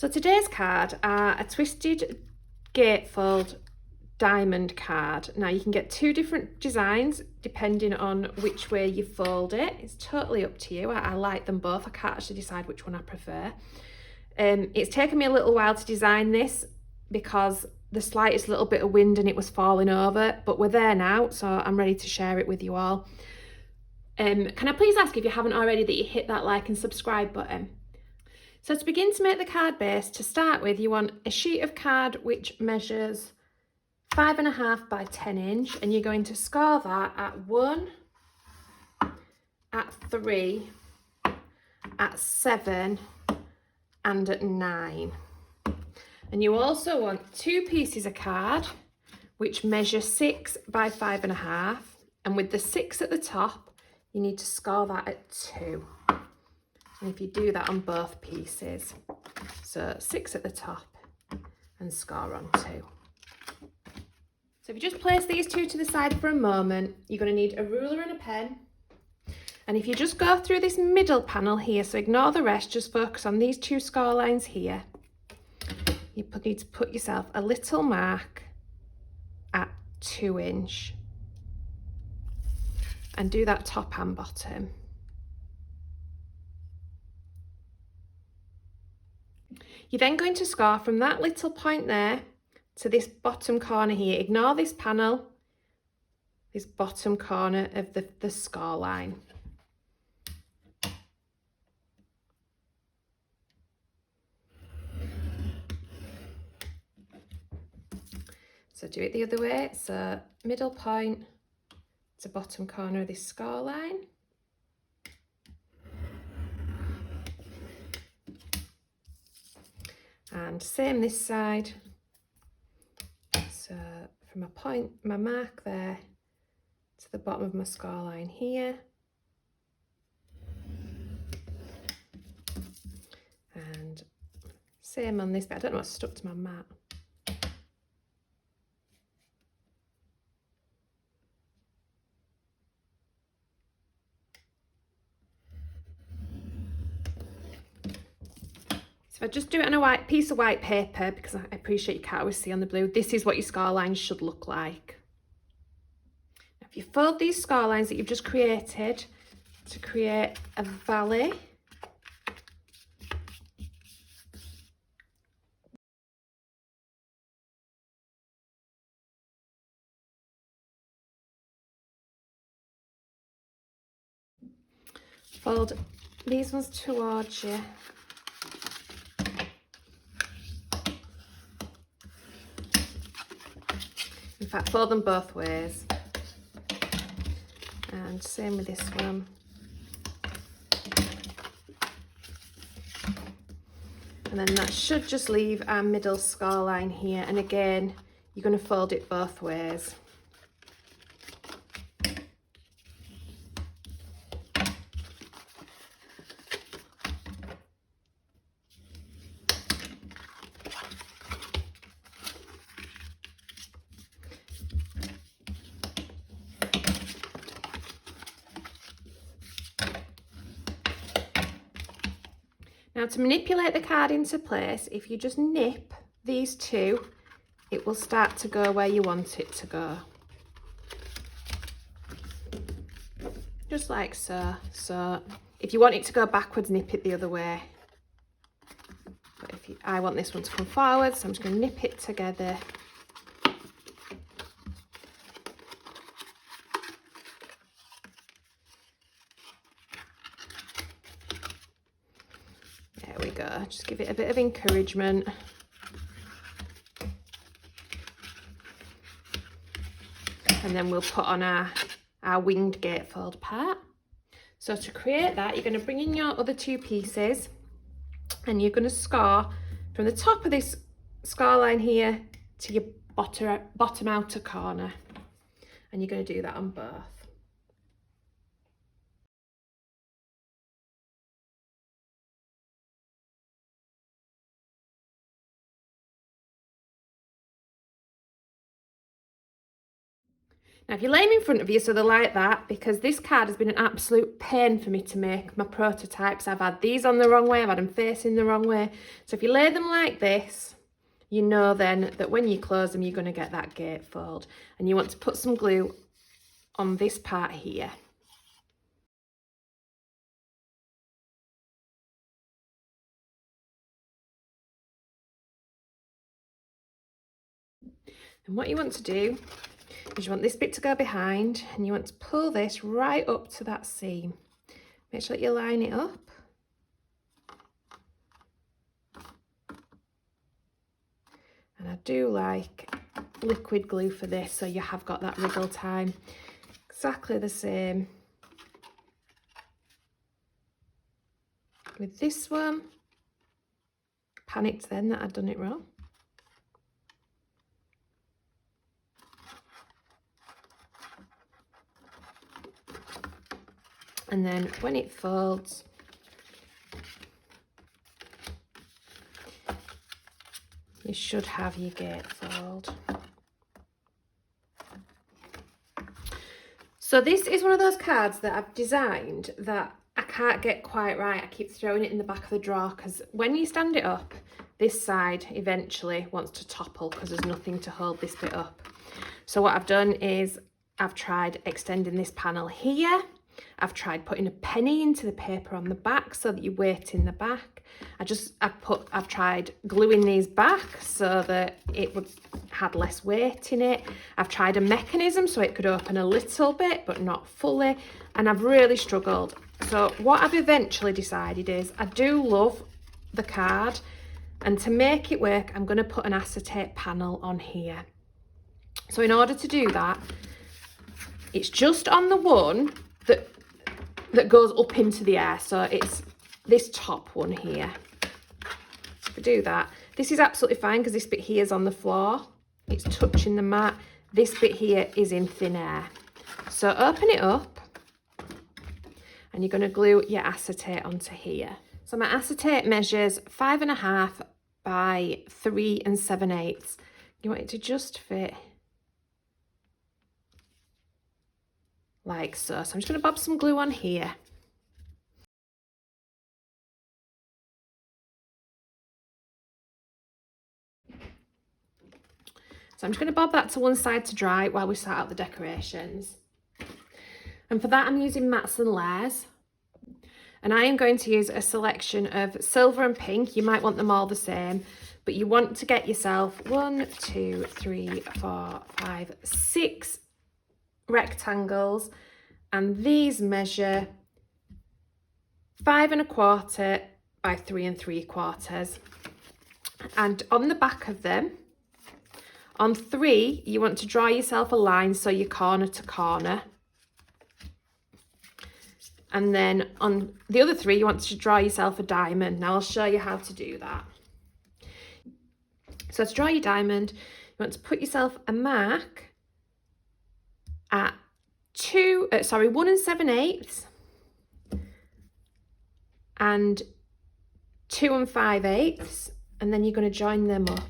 So today's card are a twisted gatefold diamond card. Now you can get two different designs depending on which way you fold it. It's totally up to you. I like them both. I can't actually decide which one I prefer. It's taken me a little while to design this because the slightest little bit of wind and it was falling over, but we're there now, so I'm ready to share it with you all. Can I please ask, if you haven't already, that you hit that like and subscribe button. So to begin to make the card base, to start with, you want a sheet of card which measures 5.5 by 10 inch, and you're going to score that at 1, at 3, at 7 and at 9. And you also want two pieces of card which measure 6 by 5.5, and with the 6 at the top you need to score that at 2. And if you do that on both pieces, so 6 at the top and score on 2. So if you just place these two to the side for a moment, you're going to need a ruler and a pen. And if you just go through this middle panel here, so ignore the rest, just focus on these two score lines here, you need to put yourself a little mark at 2 inch and do that top and bottom. You're then going to score from that little point there to this bottom corner here. Ignore this panel, this bottom corner of the score line. So do it the other way, so middle point to bottom corner of this score line. And same this side. So from my mark there to the bottom of my score line here. And same on this bit. I don't know what's stuck to my mat. So I just do it on a white piece of white paper, because I appreciate you can't always see on the blue. This is what your score lines should look like. Now, if you fold these score lines that you've just created to create a valley, fold these ones towards you. In fact, fold them both ways. And same with this one. And then that should just leave our middle score line here. And again, you're going to fold it both ways. Now, to manipulate the card into place, if you just nip these two, it will start to go where you want it to go. Just like so. So if you want it to go backwards, nip it the other way. But I want this one to come forward, so I'm just going to nip it together. There we go, just give it a bit of encouragement. And then we'll put on our winged gatefold part. So to create that, you're going to bring in your other two pieces and you're going to score from the top of this score line here to your bottom outer corner. And you're going to do that on both. Now, if you lay them in front of you so they're like that, because this card has been an absolute pain for me to make my prototypes. I've had these on the wrong way, I've had them facing the wrong way. So if you lay them like this, you know then that when you close them, you're going to get that gatefold. And you want to put some glue on this part here. And what you want to do is you want this bit to go behind, and you want to pull this right up to that seam. Make sure that you line it up. And I do like liquid glue for this, so you have got that wriggle time. Exactly the same with this one. Panicked then that I'd done it wrong. And then when it folds, you should have your gatefold. So this is one of those cards that I've designed that I can't get quite right. I keep throwing it in the back of the drawer because when you stand it up, this side eventually wants to topple because there's nothing to hold this bit up. So what I've done is I've tried extending this panel here. I've tried putting a penny into the paper on the back so that you weight in the back. I've tried gluing these back so that it had less weight in it. I've tried a mechanism so it could open a little bit but not fully, and I've really struggled. So what I've eventually decided is I do love the card, and to make it work I'm going to put an acetate panel on here. So in order to do that, it's just on the one that goes up into the air, so it's this top one here. So if we do that, this is absolutely fine because this bit here is on the floor, it's touching the mat. This bit here is in thin air. So open it up and you're going to glue your acetate onto here. So my acetate measures 5.5 by 3 7/8. You want it to just fit like so. So I'm just going to bob some glue on here. So I'm just going to bob that to one side to dry while we sort out the decorations. And for that I'm using Mats and Layers. And I am going to use a selection of silver and pink. You might want them all the same, but you want to get yourself 1, 2, 3, 4, 5, 6 rectangles, and these measure 5.25 by 3 3/4. And on the back of them, on 3, you want to draw yourself a line so you're corner to corner. And then on the other 3, you want to draw yourself a diamond. Now I'll show you how to do that. So to draw your diamond, you want to put yourself a mark at 1 7/8 and 2 5/8, and then you're going to join them up.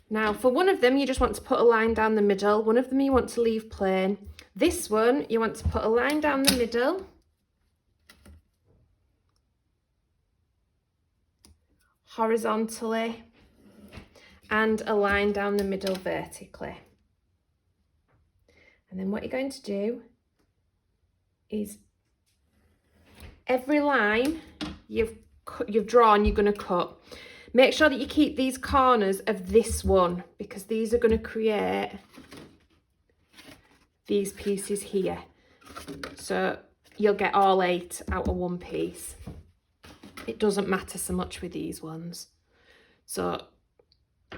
Now for one of them you just want to put a line down the middle, one of them you want to leave plain. This one you want to put a line down the middle, horizontally, and a line down the middle vertically. And then what you're going to do is every line you've drawn, you're going to cut. Make sure that you keep these corners of this one because these are going to create these pieces here. So you'll get all 8 out of one piece. It doesn't matter so much with these ones. So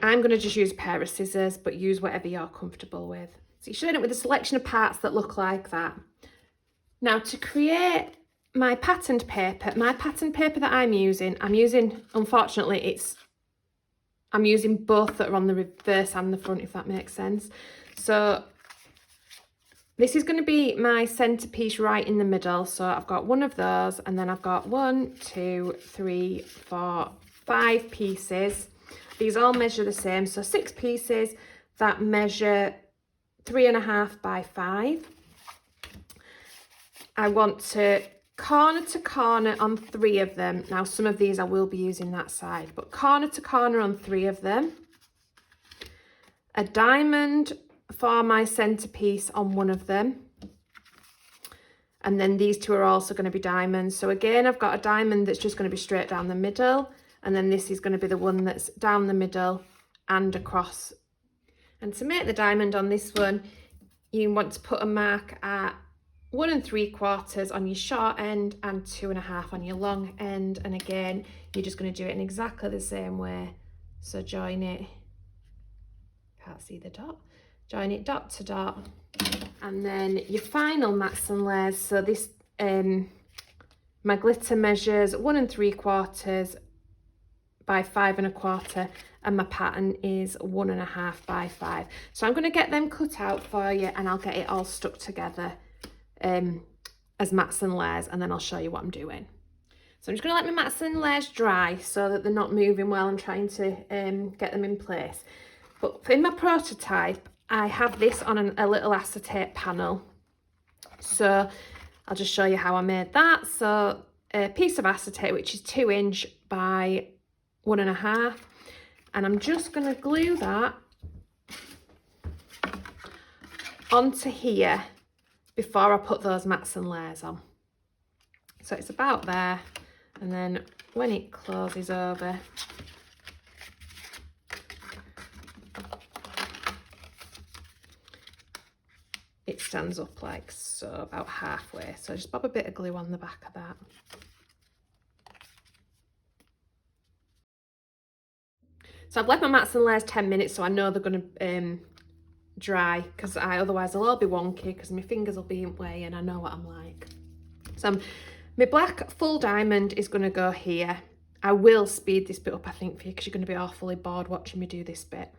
I'm going to just use a pair of scissors, but use whatever you're comfortable with. So you're showing it with a selection of parts that look like that. Now to create my patterned paper that I'm using, unfortunately, I'm using both that are on the reverse and the front, if that makes sense. So this is going to be my centerpiece right in the middle. So I've got one of those, and then I've got 1, 2, 3, 4, 5 pieces. These all measure the same. So 6 pieces that measure 3.5 by 5. I want to corner on 3 of them. Now, some of these I will be using that side, but corner to corner on 3 of them. A diamond for my centerpiece on one of them. And then these 2 are also going to be diamonds. So again, I've got a diamond that's just going to be straight down the middle. And then this is going to be the one that's down the middle and across. And to make the diamond on this one, you want to put a mark at 1 3/4 on your short end and 2.5 on your long end. And again, you're just going to do it in exactly the same way. So join it, can't see the dot, join it dot to dot. And then your final mats and layers. So this, my glitter measures 1 3/4 by 5.25, and my pattern is 1.5 by 5. So I'm going to get them cut out for you, and I'll get it all stuck together as mats and layers, and then I'll show you what I'm doing. So I'm just going to let my mats and layers dry so that they're not moving while I'm trying to get them in place. But in my prototype, I have this on a little acetate panel. So I'll just show you how I made that. So a piece of acetate, which is 2 inch by 1.5, and I'm just going to glue that onto here before I put those mats and layers on. So it's about there, and then when it closes over, it stands up like so, about halfway. So just pop a bit of glue on the back of that. So I've left my mats and layers 10 minutes, so I know they're going to dry, because otherwise they'll all be wonky, because my fingers will be in the way, and I know what I'm like. So my black full diamond is going to go here. I will speed this bit up, I think, for you, because you're going to be awfully bored watching me do this bit.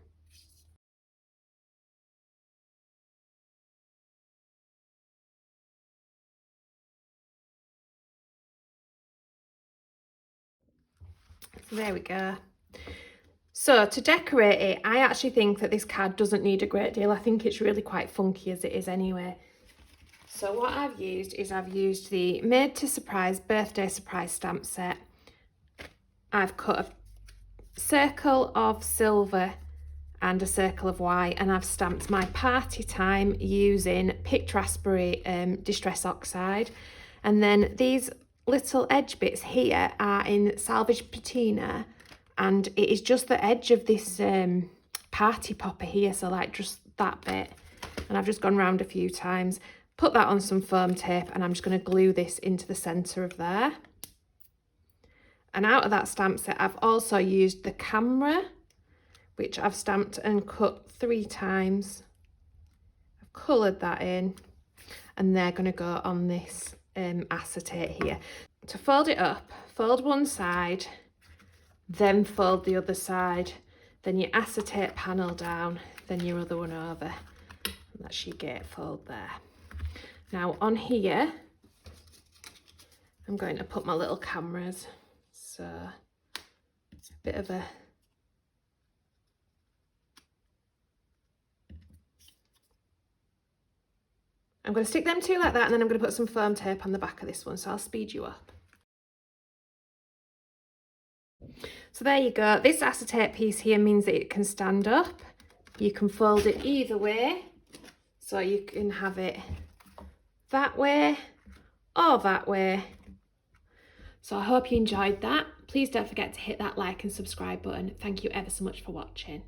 So there we go. So to decorate it, I actually think that this card doesn't need a great deal. I think it's really quite funky as it is anyway. So what I've used the Made to Surprise birthday surprise stamp set. I've cut a circle of silver and a circle of white, and I've stamped my party time using picked raspberry distress oxide. And then these little edge bits here are in salvage patina, and it is just the edge of this party popper here, so like just that bit. And I've just gone round a few times, put that on some foam tape, and I'm just going to glue this into the centre of there. And out of that stamp set, I've also used the camera, which I've stamped and cut 3 times. I've coloured that in, and they're going to go on this acetate here. To fold it up, fold one side, then fold the other side, then your acetate panel down, then your other one over. And that's your gatefold there. Now on here, I'm going to put my little cameras. So it's a bit of a I'm going to stick them 2 like that, and then I'm going to put some foam tape on the back of this one, so I'll speed you up. So there you go. This acetate piece here means that it can stand up. You can fold it either way, so you can have it that way or that way. So I hope you enjoyed that. Please don't forget to hit that like and subscribe button. Thank you ever so much for watching.